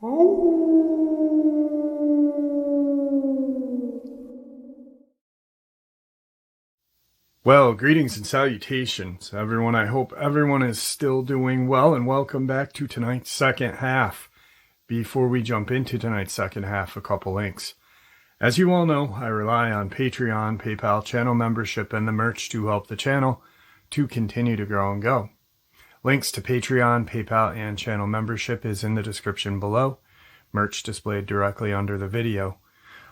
Well, greetings and salutations, everyone. I hope everyone is still doing well, and welcome back to tonight's second half. Before we jump into tonight's second half, a couple links. As you all know, I rely on Patreon, PayPal, channel membership, and the merch to help the channel to continue to grow and go. Links to Patreon, PayPal, and channel membership is in the description below. Merch displayed directly under the video.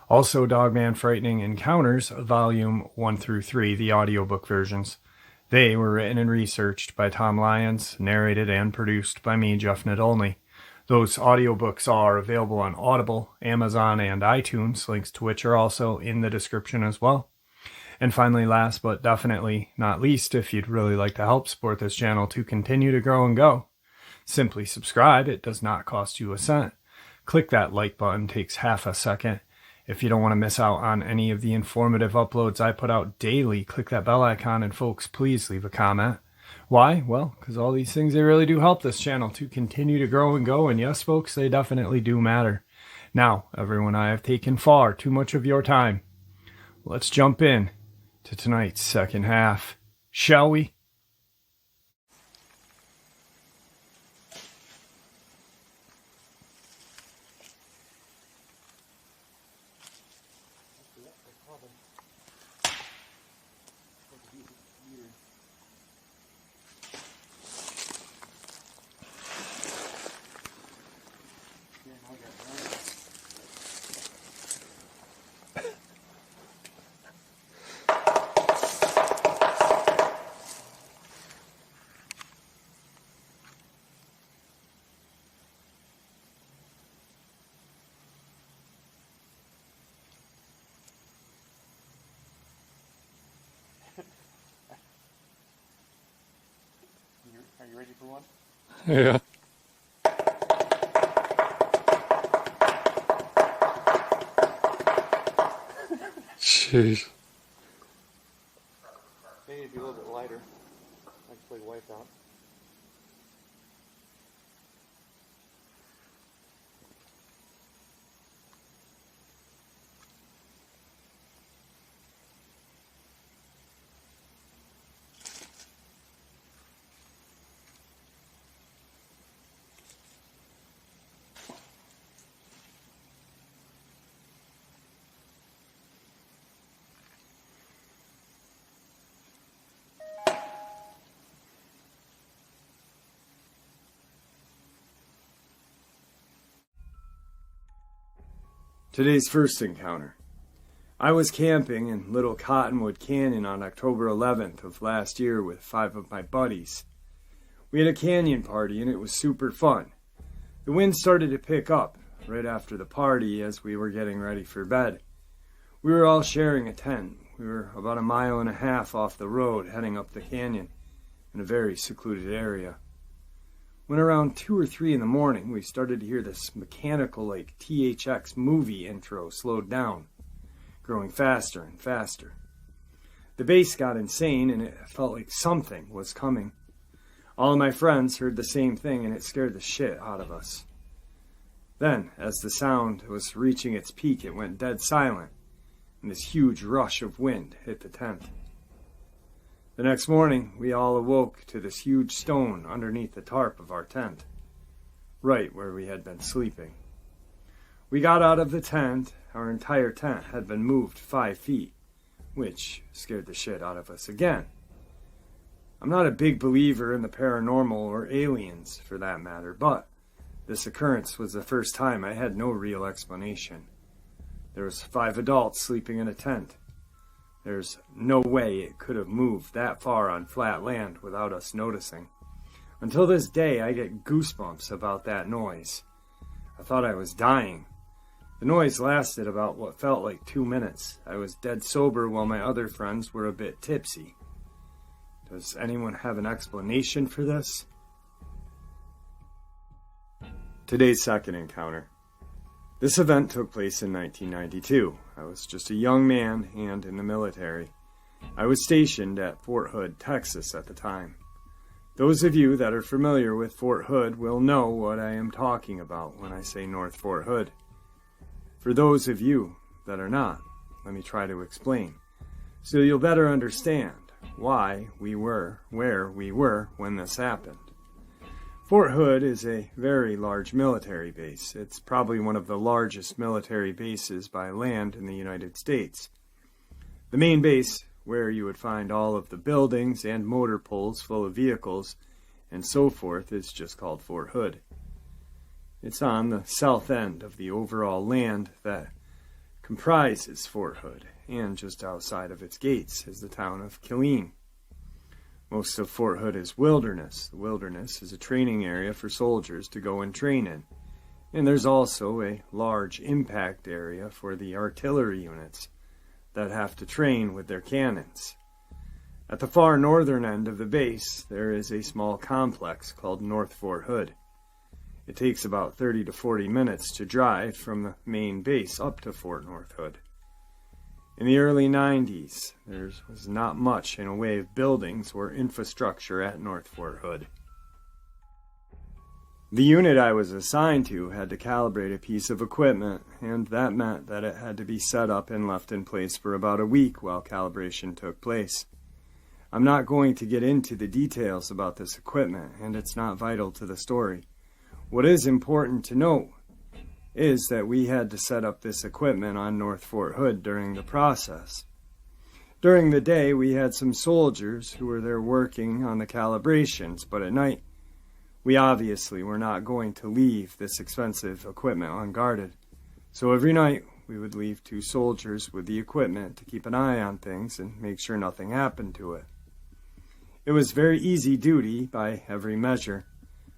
Also, Dogman Frightening Encounters, Volume 1 through 3, the audiobook versions. They were written and researched by Tom Lyons, narrated and produced by me, Jeff Nadolny. Those audiobooks are available on Audible, Amazon, and iTunes, links to which are also in the description as well. And finally, last but definitely not least, if you'd really like to help support this channel to continue to grow and go, simply subscribe. It does not cost you a cent. Click that like button, takes half a second. If you don't want to miss out on any of the informative uploads I put out daily, click that bell icon, and folks, please leave a comment. Why? Well, because all these things, they really do help this channel to continue to grow and go, and yes, folks, they definitely do matter. Now, everyone, I have taken far too much of your time. Let's jump in to tonight's second half, shall we? Are you ready for one? Yeah. Jeez. They need to be a little bit lighter. Actually wiped out. Today's first encounter. I was camping in Little Cottonwood Canyon on October 11th of last year with 5 of my buddies. We had a canyon party and it was super fun. The wind started to pick up right after the party as we were getting ready for bed. We were all sharing a tent. We were about 1.5 miles off the road heading up the canyon in a very secluded area. When around 2 or 3 in the morning, we started to hear this mechanical, like THX movie intro slowed down, growing faster and faster. The bass got insane, and it felt like something was coming. All of my friends heard the same thing, and it scared the shit out of us. Then, as the sound was reaching its peak, it went dead silent, and this huge rush of wind hit the tent. The next morning, we all awoke to this huge stone underneath the tarp of our tent, right where we had been sleeping. We got out of the tent. Our entire tent had been moved 5 feet, which scared the shit out of us again. I'm not a big believer in the paranormal or aliens, for that matter, but this occurrence was the first time I had no real explanation. There was 5 adults sleeping in a tent. There's no way it could have moved that far on flat land without us noticing. Until this day, I get goosebumps about that noise. I thought I was dying. The noise lasted about what felt like 2 minutes. I was dead sober while my other friends were a bit tipsy. Does anyone have an explanation for this? Today's second encounter. This event took place in 1992. I was just a young man and in the military. I was stationed at Fort Hood, Texas at the time. Those of you that are familiar with Fort Hood will know what I am talking about when I say North Fort Hood. For those of you that are not, let me try to explain, so you'll better understand why we were where we were when this happened. Fort Hood is a very large military base. It's probably one of the largest military bases by land in the United States. The main base, where you would find all of the buildings and motor pools full of vehicles and so forth, is just called Fort Hood. It's on the south end of the overall land that comprises Fort Hood, and just outside of its gates is the town of Killeen. Most of Fort Hood is wilderness. The wilderness is a training area for soldiers to go and train in. And there's also a large impact area for the artillery units that have to train with their cannons. At the far northern end of the base, there is a small complex called North Fort Hood. It takes about 30 to 40 minutes to drive from the main base up to Fort North Hood. In the early 90s, there was not much in a way of buildings or infrastructure at North Fort Hood. The unit I was assigned to had to calibrate a piece of equipment, and that meant that it had to be set up and left in place for about a week while calibration took place. I'm not going to get into the details about this equipment, and it's not vital to the story. What is important to note is that we had to set up this equipment on North Fort Hood during the process. During the day, we had some soldiers who were there working on the calibrations, but at night, we obviously were not going to leave this expensive equipment unguarded. So every night, we would leave 2 soldiers with the equipment to keep an eye on things and make sure nothing happened to it. It was very easy duty by every measure.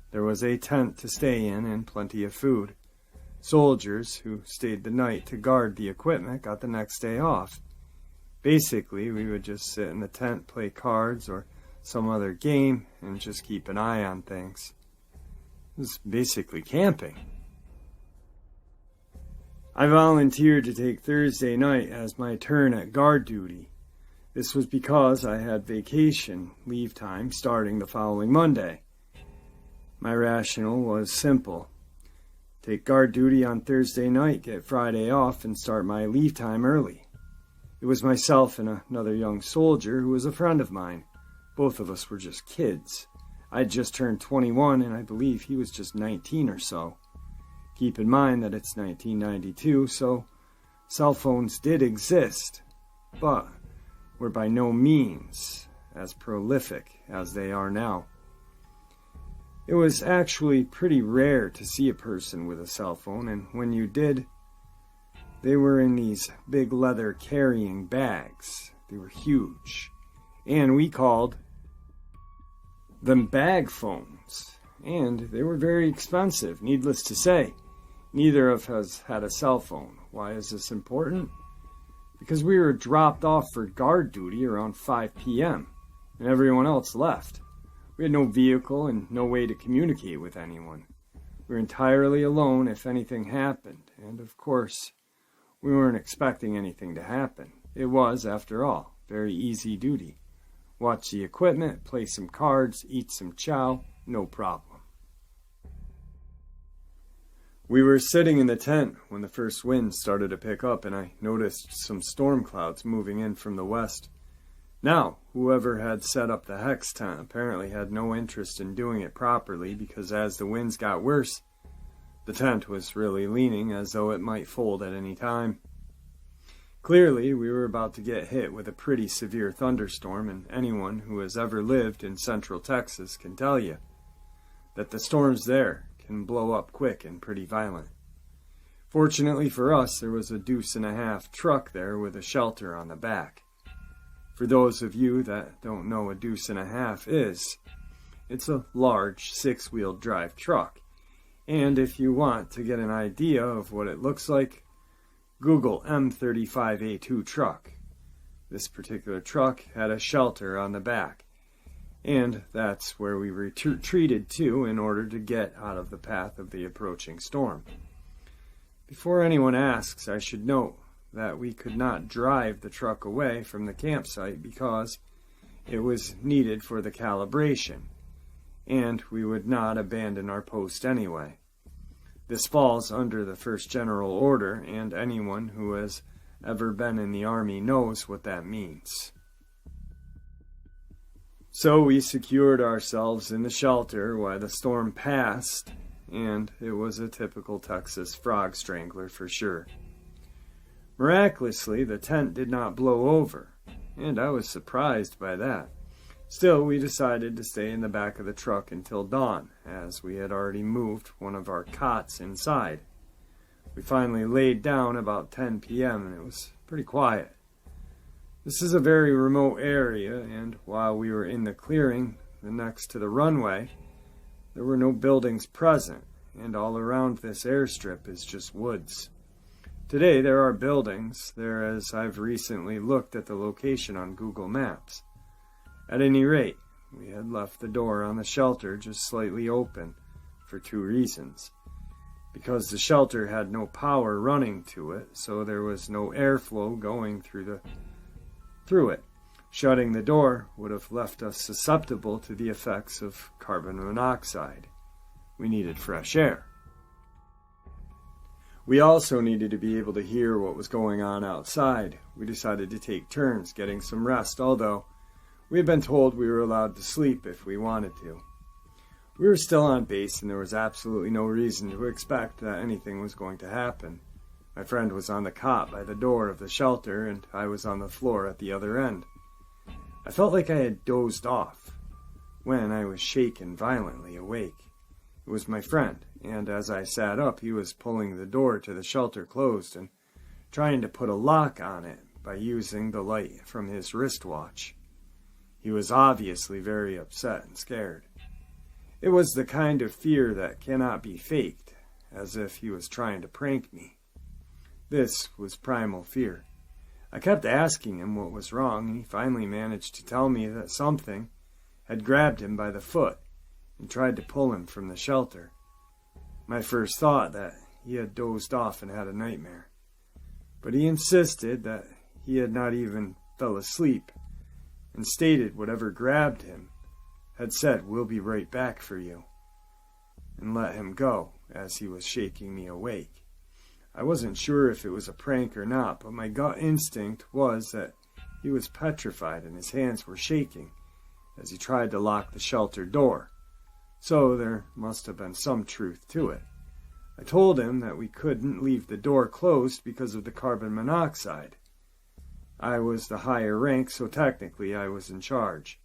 There was a tent to stay in and plenty of food. Soldiers who stayed the night to guard the equipment got the next day off. Basically, we would just sit in the tent, play cards or some other game, and just keep an eye on things. It was basically camping. I volunteered to take Thursday night as my turn at guard duty. This was because I had vacation leave time starting the following Monday. My rationale was simple. Take guard duty on Thursday night, get Friday off, and start my leave time early. It was myself and another young soldier who was a friend of mine. Both of us were just kids. I'd just turned 21, and I believe he was just 19 or so. Keep in mind that it's 1992, so cell phones did exist, but were by no means as prolific as they are now. It was actually pretty rare to see a person with a cell phone, and when you did, they were in these big leather carrying bags. They were huge, and we called them bag phones, and they were very expensive. Needless to say, neither of us had a cell phone. Why is this important? Because we were dropped off for guard duty around 5 p.m., and everyone else left. We had no vehicle and no way to communicate with anyone. We were entirely alone if anything happened, and of course, we weren't expecting anything to happen. It was, after all, very easy duty. Watch the equipment, play some cards, eat some chow, no problem. We were sitting in the tent when the first wind started to pick up, and I noticed some storm clouds moving in from the west. Now, whoever had set up the hex tent apparently had no interest in doing it properly, because as the winds got worse, the tent was really leaning as though it might fold at any time. Clearly, we were about to get hit with a pretty severe thunderstorm, and anyone who has ever lived in central Texas can tell you that the storms there can blow up quick and pretty violent. Fortunately for us, there was a 2.5 truck there with a shelter on the back. For those of you that don't know what a 2.5 is, it's a large 6-wheel drive truck. And if you want to get an idea of what it looks like, Google M35A2 truck. This particular truck had a shelter on the back, and that's where we retreated to in order to get out of the path of the approaching storm. Before anyone asks, I should note that we could not drive the truck away from the campsite because it was needed for the calibration. and we would not abandon our post anyway. This falls under the first general order, and anyone who has ever been in the Army knows what that means. So we secured ourselves in the shelter while the storm passed, and it was a typical Texas frog strangler for sure. Miraculously, the tent did not blow over, and I was surprised by that. Still, we decided to stay in the back of the truck until dawn, as we had already moved one of our cots inside. We finally laid down about 10 p.m. and it was pretty quiet. This is a very remote area, and while we were in the clearing next to the runway, there were no buildings present, and all around this airstrip is just woods. Today there are buildings there, as I've recently looked at the location on Google Maps. At any rate, we had left the door on the shelter just slightly open for two reasons. Because the shelter had no power running to it, so there was no airflow going through it. Shutting the door would have left us susceptible to the effects of carbon monoxide. We needed fresh air. We also needed to be able to hear what was going on outside. We decided to take turns getting some rest, although we had been told we were allowed to sleep if we wanted to. We were still on base, and there was absolutely no reason to expect that anything was going to happen. My friend was on the cot by the door of the shelter, and I was on the floor at the other end. I felt like I had dozed off, when I was shaken violently awake. It was my friend, and as I sat up, he was pulling the door to the shelter closed and trying to put a lock on it by using the light from his wristwatch. He was obviously very upset and scared. It was the kind of fear that cannot be faked, as if he was trying to prank me. This was primal fear. I kept asking him what was wrong, and he finally managed to tell me that something had grabbed him by the foot and tried to pull him from the shelter. My first thought that he had dozed off and had a nightmare. But he insisted that he had not even fell asleep, and stated whatever grabbed him had said, "We'll be right back for you," and let him go as he was shaking me awake. I wasn't sure if it was a prank or not, but my gut instinct was that he was petrified and his hands were shaking as he tried to lock the shelter door. So there must have been some truth to it. I told him that we couldn't leave the door closed because of the carbon monoxide. I was the higher rank, so technically I was in charge.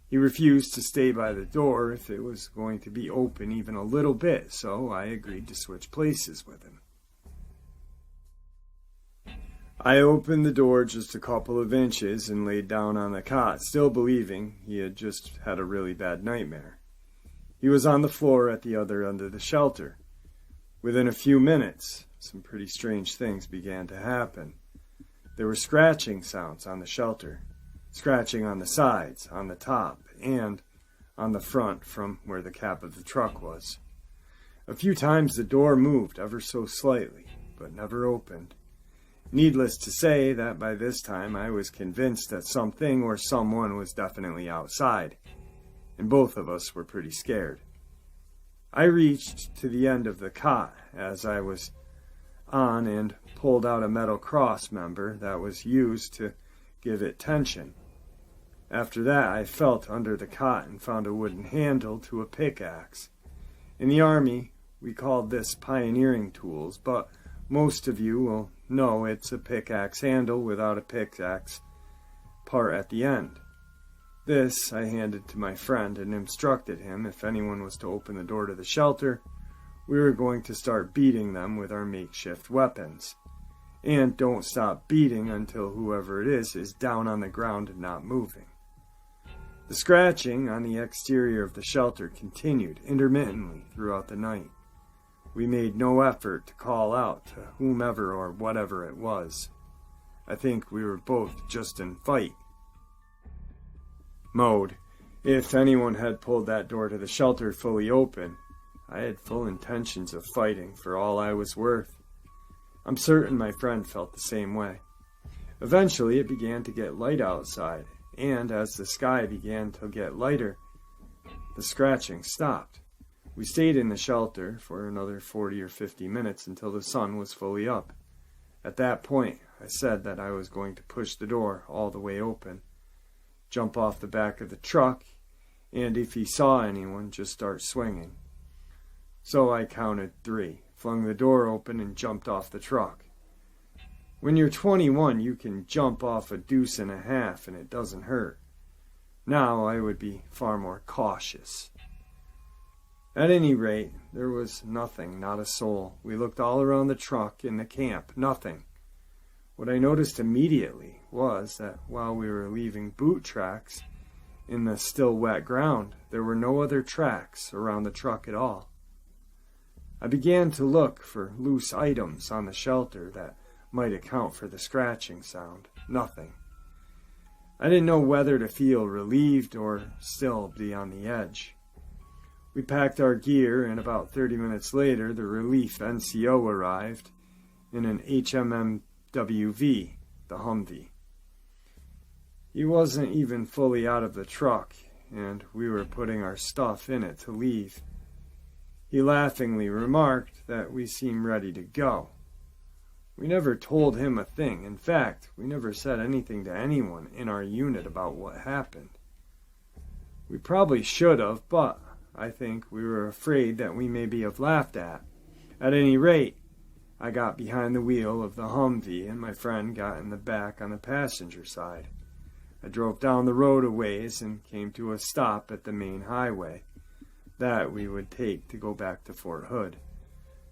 He refused to stay by the door if it was going to be open even a little bit, so I agreed to switch places with him. I opened the door just a couple of inches and laid down on the cot, still believing he had just had a really bad nightmare. He was on the floor at the other end of the shelter. Within a few minutes, some pretty strange things began to happen. There were scratching sounds on the shelter, scratching on the sides, on the top, and on the front from where the cap of the truck was. A few times the door moved ever so slightly, but never opened. Needless to say that by this time I was convinced that something or someone was definitely outside, and both of us were pretty scared. I reached to the end of the cot as I was on and pulled out a metal cross member that was used to give it tension. After that, I felt under the cot and found a wooden handle to a pickaxe. In the Army, we called this pioneering tools, but most of you will know it's a pickaxe handle without a pickaxe part at the end. This I handed to my friend and instructed him if anyone was to open the door to the shelter, we were going to start beating them with our makeshift weapons. And don't stop beating until whoever it is down on the ground and not moving. The scratching on the exterior of the shelter continued intermittently throughout the night. We made no effort to call out to whomever or whatever it was. I think we were both just in fight mode. If anyone had pulled that door to the shelter fully open, I had full intentions of fighting for all I was worth. I'm certain my friend felt the same way. Eventually it began to get light outside, and as the sky began to get lighter, the scratching stopped. We stayed in the shelter for another 40 or 50 minutes until the sun was fully up. At that point, I said that I was going to push the door all the way open, jump off the back of the truck, and if he saw anyone, just start swinging. So I counted 3, flung the door open, and jumped off the truck. When you're 21, you can jump off a deuce and a half and it doesn't hurt. Now I would be far more cautious. At any rate, there was nothing, not a soul. We looked all around the truck, in the camp, nothing. What I noticed immediately was that while we were leaving boot tracks in the still wet ground, there were no other tracks around the truck at all. I began to look for loose items on the shelter that might account for the scratching sound. Nothing. I didn't know whether to feel relieved or still be on the edge. We packed our gear, and about 30 minutes later, the relief NCO arrived in an HMMWV, the Humvee. He wasn't even fully out of the truck, and we were putting our stuff in it to leave. He laughingly remarked that we seemed ready to go. We never told him a thing. In fact, we never said anything to anyone in our unit about what happened. We probably should have, but I think we were afraid that we maybe have laughed at. At any rate, I got behind the wheel of the Humvee and my friend got in the back on the passenger side. I drove down the road a ways and came to a stop at the main highway that we would take to go back to Fort Hood.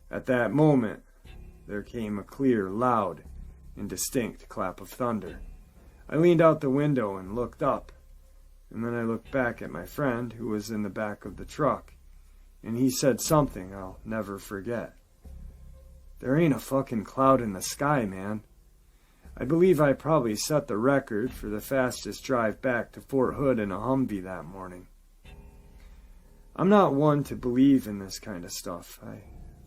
At that moment, there came a clear, loud, and distinct clap of thunder. I leaned out the window and looked up, and then I looked back at my friend who was in the back of the truck, and he said something I'll never forget. "There ain't a fucking cloud in the sky, man." I believe I probably set the record for the fastest drive back to Fort Hood in a Humvee that morning. I'm not one to believe in this kind of stuff. I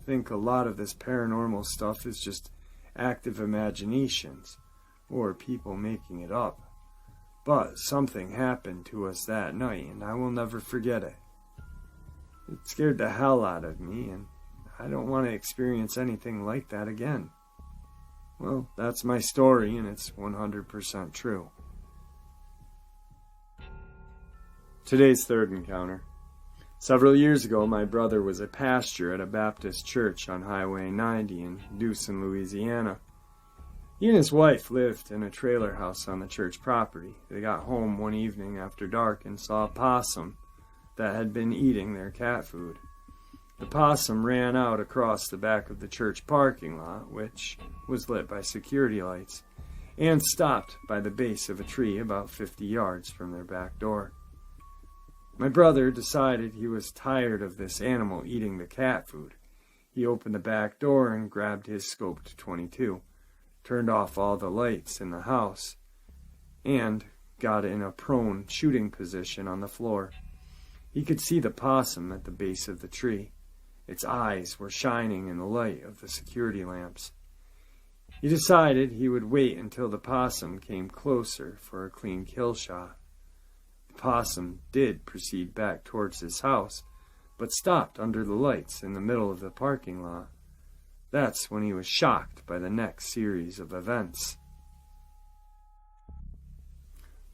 think a lot of this paranormal stuff is just active imaginations, or people making it up. But something happened to us that night, and I will never forget it. It scared the hell out of me, and I don't want to experience anything like that again. Well, that's my story, and it's 100% true. Today's third encounter. Several years ago, my brother was a pastor at a Baptist church on Highway 90 in Dawson, Louisiana. He and his wife lived in a trailer house on the church property. They got home one evening after dark and saw a possum that had been eating their cat food. The possum ran out across the back of the church parking lot, which was lit by security lights, and stopped by the base of a tree about 50 yards from their back door. My brother decided he was tired of this animal eating the cat food. He opened the back door and grabbed his scoped .22, turned off all the lights in the house, and got in a prone shooting position on the floor. He could see the possum at the base of the tree. Its eyes were shining in the light of the security lamps. He decided he would wait until the possum came closer for a clean kill shot. The possum did proceed back towards his house, but stopped under the lights in the middle of the parking lot. That's when he was shocked by the next series of events.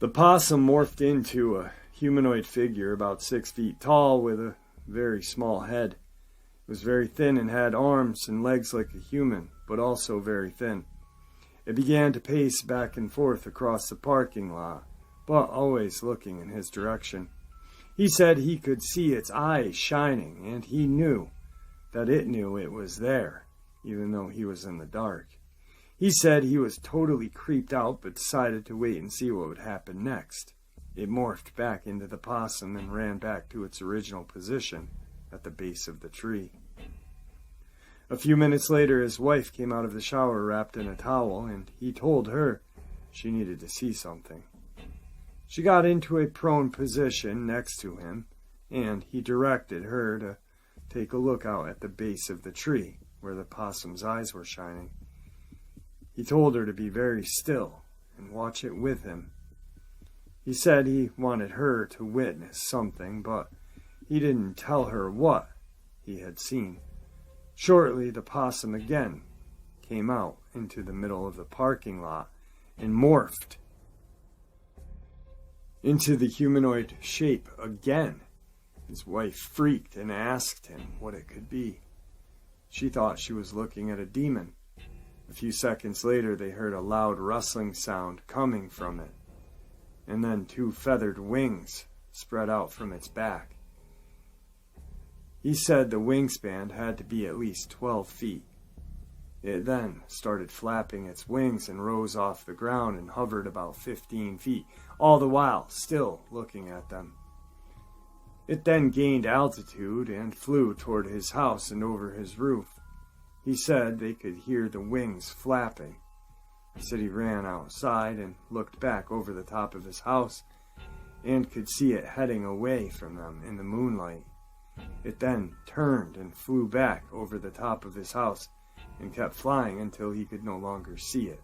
The possum morphed into a humanoid figure about 6 feet tall with a very small head. It was very thin and had arms and legs like a human, but also very thin. It began to pace back and forth across the parking lot, but always looking in his direction. He said he could see its eyes shining, and he knew that it knew it was there, even though he was in the dark. He said he was totally creeped out, but decided to wait and see what would happen next. It morphed back into the possum and ran back to its original position at the base of the tree. A few minutes later, his wife came out of the shower wrapped in a towel, and he told her she needed to see something. She got into a prone position next to him, and he directed her to take a look out at the base of the tree, where the possum's eyes were shining. He told her to be very still and watch it with him. He said he wanted her to witness something, but he didn't tell her what he had seen. Shortly, the possum again came out into the middle of the parking lot and morphed into the humanoid shape again. His wife freaked and asked him what it could be. She thought she was looking at a demon. A few seconds later, they heard a loud rustling sound coming from it, and then 2 feathered wings spread out from its back. He said the wingspan had to be at least 12 feet. It then started flapping its wings and rose off the ground and hovered about 15 feet, all the while still looking at them. It then gained altitude and flew toward his house and over his roof. He said they could hear the wings flapping. He said he ran outside and looked back over the top of his house and could see it heading away from them in the moonlight. It then turned and flew back over the top of his house and kept flying until he could no longer see it.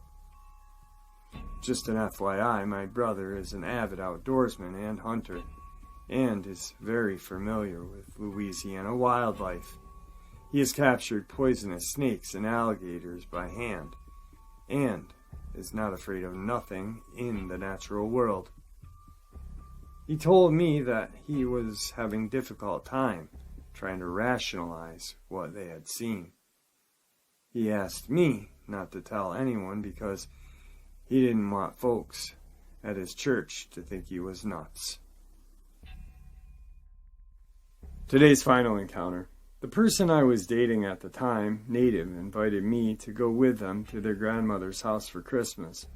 Just an FYI, my brother is an avid outdoorsman and hunter, and is very familiar with Louisiana wildlife. He has captured poisonous snakes and alligators by hand, and is not afraid of nothing in the natural world. He told me that he was having a difficult time trying to rationalize what they had seen. He asked me not to tell anyone because he didn't want folks at his church to think he was nuts. Today's final encounter. The person I was dating at the time, native, invited me to go with them to their grandmother's house for Christmas.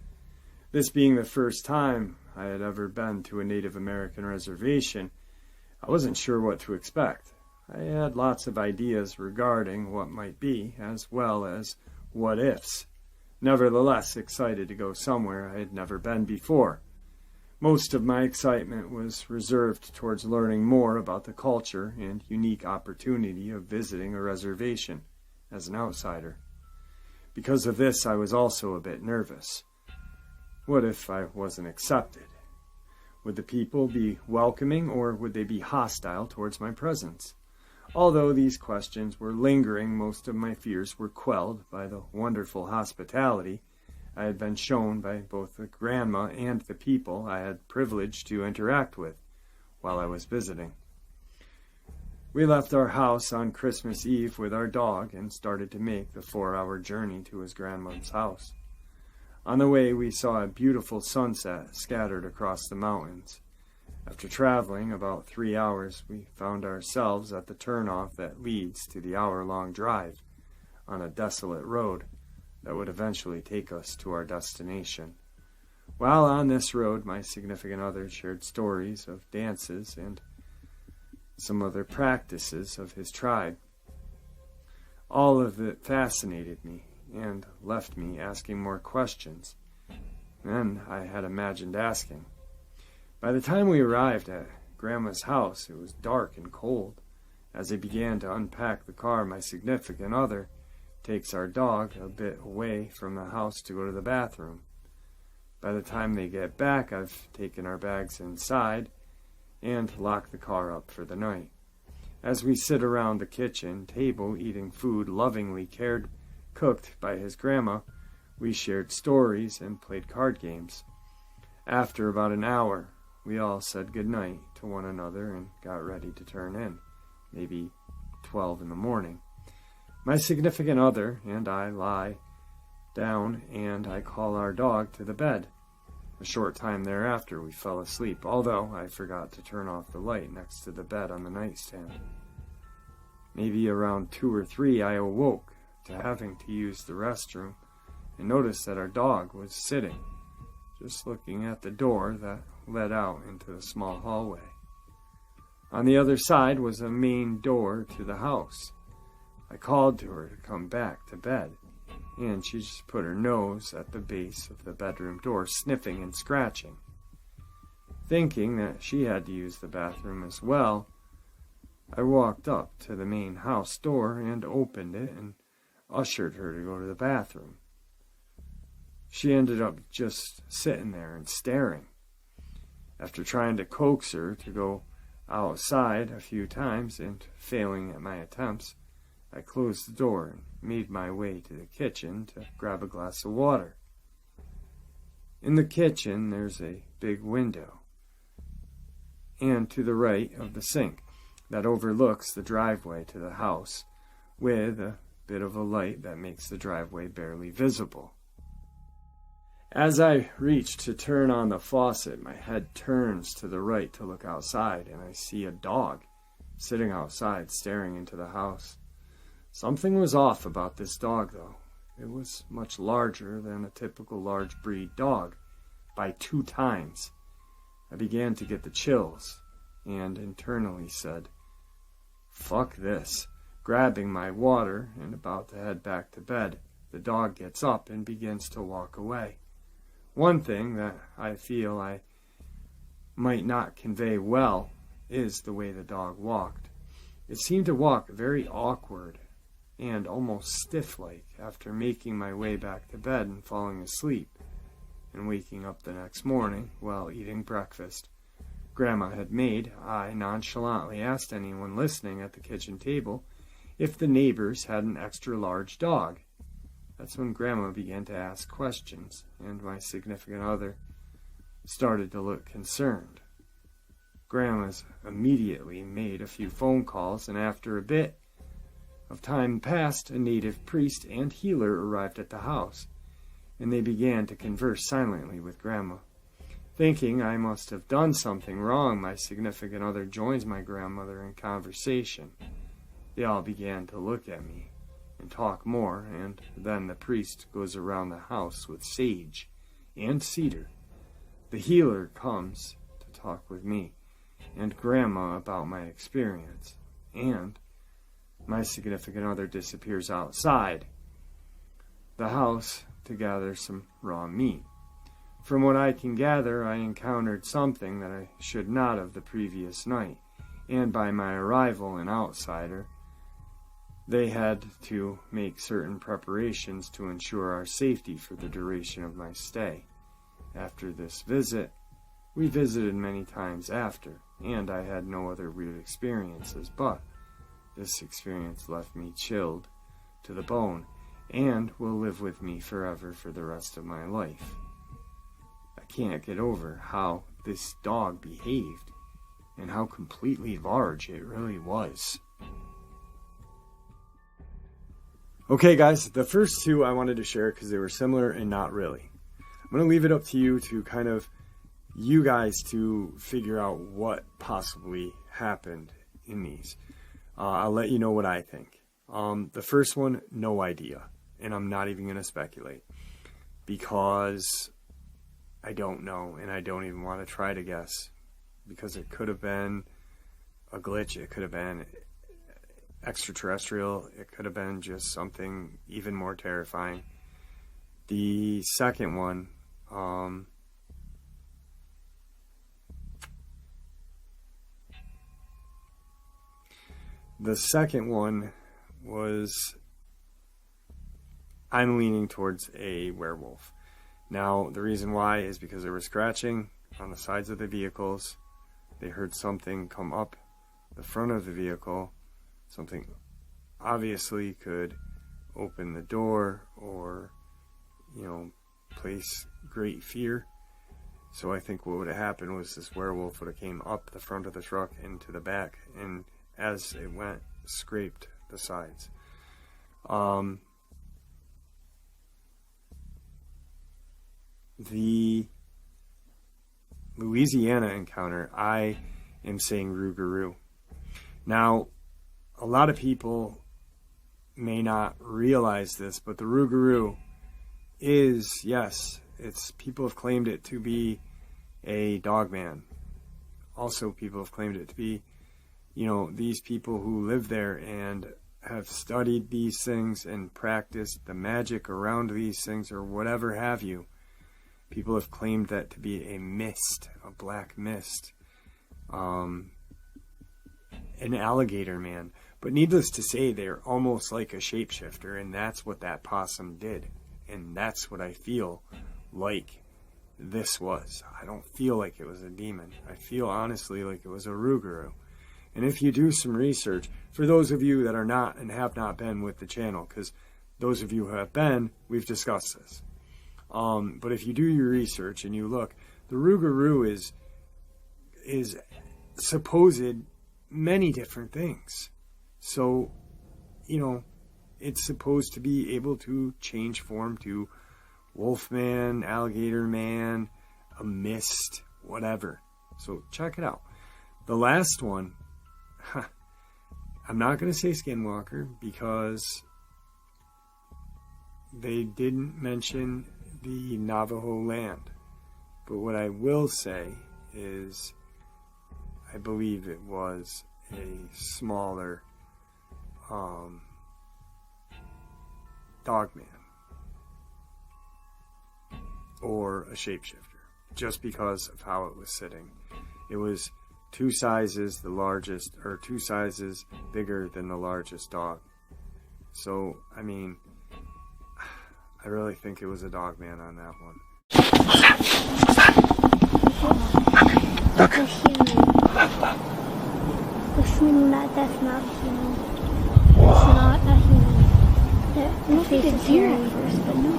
This being the first time I had ever been to a Native American reservation, I wasn't sure what to expect. I had lots of ideas regarding what might be, as well as what-ifs. Nevertheless, excited to go somewhere I had never been before. Most of my excitement was reserved towards learning more about the culture and unique opportunity of visiting a reservation as an outsider. Because of this, I was also a bit nervous. What if I wasn't accepted? Would the people be welcoming, or would they be hostile towards my presence? Although these questions were lingering, most of my fears were quelled by the wonderful hospitality I had been shown by both the grandma and the people I had privileged to interact with while I was visiting. We left our house on Christmas Eve with our dog and started to make the 4-hour journey to his grandma's house. On the way, we saw a beautiful sunset scattered across the mountains. After traveling about 3 hours, we found ourselves at the turnoff that leads to the hour-long drive on a desolate road that would eventually take us to our destination. While on this road, my significant other shared stories of dances and some other practices of his tribe. All of it fascinated me and left me asking more questions than I had imagined asking. By the time we arrived at Grandma's house, it was dark and cold. As I began to unpack the car, my significant other takes our dog a bit away from the house to go to the bathroom. By the time they get back, I've taken our bags inside and locked the car up for the night. As we sit around the kitchen table eating food lovingly cooked by his grandma, we shared stories and played card games. After about an hour, we all said goodnight to one another and got ready to turn in, maybe 12 in the morning. My significant other and I lie down and I call our dog to the bed. A short time thereafter, we fell asleep, although I forgot to turn off the light next to the bed on the nightstand. Maybe around 2 or 3, I awoke to having to use the restroom and noticed that our dog was sitting, just looking at the door that led out into the small hallway. On the other side was a main door to the house. I called to her to come back to bed, and she just put her nose at the base of the bedroom door, sniffing and scratching. Thinking that she had to use the bathroom as well, I walked up to the main house door and opened it and ushered her to go to the bathroom. She ended up just sitting there and staring. After trying to coax her to go outside a few times, and failing at my attempts, I closed the door and made my way to the kitchen to grab a glass of water. In the kitchen, there's a big window, and to the right of the sink that overlooks the driveway to the house, with a bit of a light that makes the driveway barely visible. As I reach to turn on the faucet, my head turns to the right to look outside, and I see a dog sitting outside staring into the house. Something was off about this dog, though. It was much larger than a typical large breed dog by 2 times. I began to get the chills and internally said, "Fuck this." Grabbing my water and about to head back to bed, the dog gets up and begins to walk away. One thing that I feel I might not convey well is the way the dog walked. It seemed to walk very awkward and almost stiff-like after making my way back to bed and falling asleep, and waking up the next morning while eating breakfast Grandma had made. I nonchalantly asked anyone listening at the kitchen table if the neighbors had an extra large dog. That's when Grandma began to ask questions, and my significant other started to look concerned. Grandma's immediately made a few phone calls, and after a bit of time passed, a native priest and healer arrived at the house, and they began to converse silently with Grandma. Thinking I must have done something wrong, my significant other joins my grandmother in conversation. They all began to look at me and talk more, and then the priest goes around the house with sage and cedar. The healer comes to talk with me and Grandma about my experience, and my significant other disappears outside the house to gather some raw meat. From what I can gather, I encountered something that I should not have the previous night, and by my arrival, an outsider, they had to make certain preparations to ensure our safety for the duration of my stay. After this visit, we visited many times after, and I had no other weird experiences, but this experience left me chilled to the bone and will live with me forever for the rest of my life. I can't get over how this dog behaved and how completely large it really was. Okay guys, the first 2 I wanted to share because they were similar and not really. I'm going to leave it up to you to kind of, you guys to figure out what possibly happened in these. I'll let you know what I think. The first one, no idea. And I'm not even going to speculate. Because I don't know, and I don't even want to try to guess. Because it could have been a glitch, it could have been extraterrestrial, it could have been just something even more terrifying. The second one, was, I'm leaning towards a werewolf. Now, the reason why is because they were scratching on the sides of the vehicles. They heard something come up the front of the vehicle. Something obviously could open the door or, place great fear. So I think what would have happened was this werewolf would have came up the front of the truck into the back, and as it went, scraped the sides. The Louisiana encounter, I am saying Rougarou. Now, a lot of people may not realize this, but the Rougarou is, yes, people have claimed it to be a Dogman. Also, people have claimed it to be, these people who live there and have studied these things and practiced the magic around these things or whatever have you. People have claimed that to be a mist, a black mist, an alligator man. But needless to say, they're almost like a shapeshifter, and that's what that possum did. And that's what I feel like this was. I don't feel like it was a demon. I feel honestly like it was a Rougarou. And if you do some research, for those of you that are not and have not been with the channel, because those of you who have been, we've discussed this. But if you do your research and you look, the Rougarou is supposed many different things. So, you know, it's supposed to be able to change form to Wolfman, Alligator Man, a mist, whatever. So check it out. The last one, I'm not going to say Skinwalker because they didn't mention the Navajo land. But what I will say is I believe it was a smaller Dogman or a shapeshifter, just because of how it was sitting. It was two sizes bigger than the largest dog. So, I mean, I really think it was a Dogman on that one. That's a human. That's not human. It's not a human. The face is here at first, but no.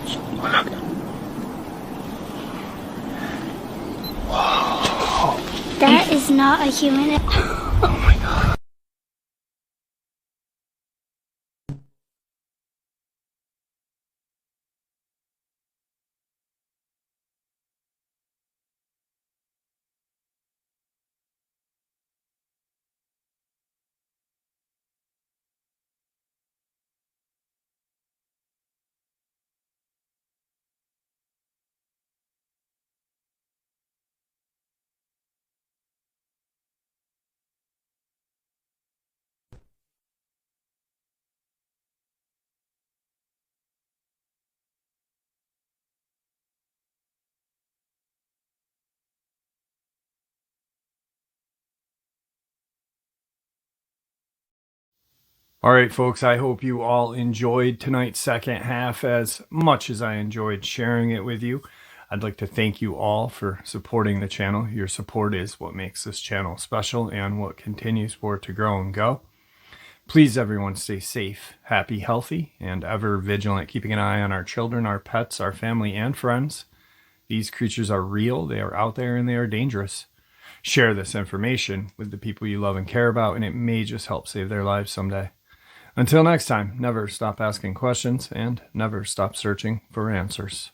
That is not a human. Oh my god. All right, folks, I hope you all enjoyed tonight's second half as much as I enjoyed sharing it with you. I'd like to thank you all for supporting the channel. Your support is what makes this channel special and what continues for it to grow and go. Please, everyone, stay safe, happy, healthy, and ever vigilant, keeping an eye on our children, our pets, our family, and friends. These creatures are real, they are out there, and they are dangerous. Share this information with the people you love and care about, and it may just help save their lives someday. Until next time, never stop asking questions and never stop searching for answers.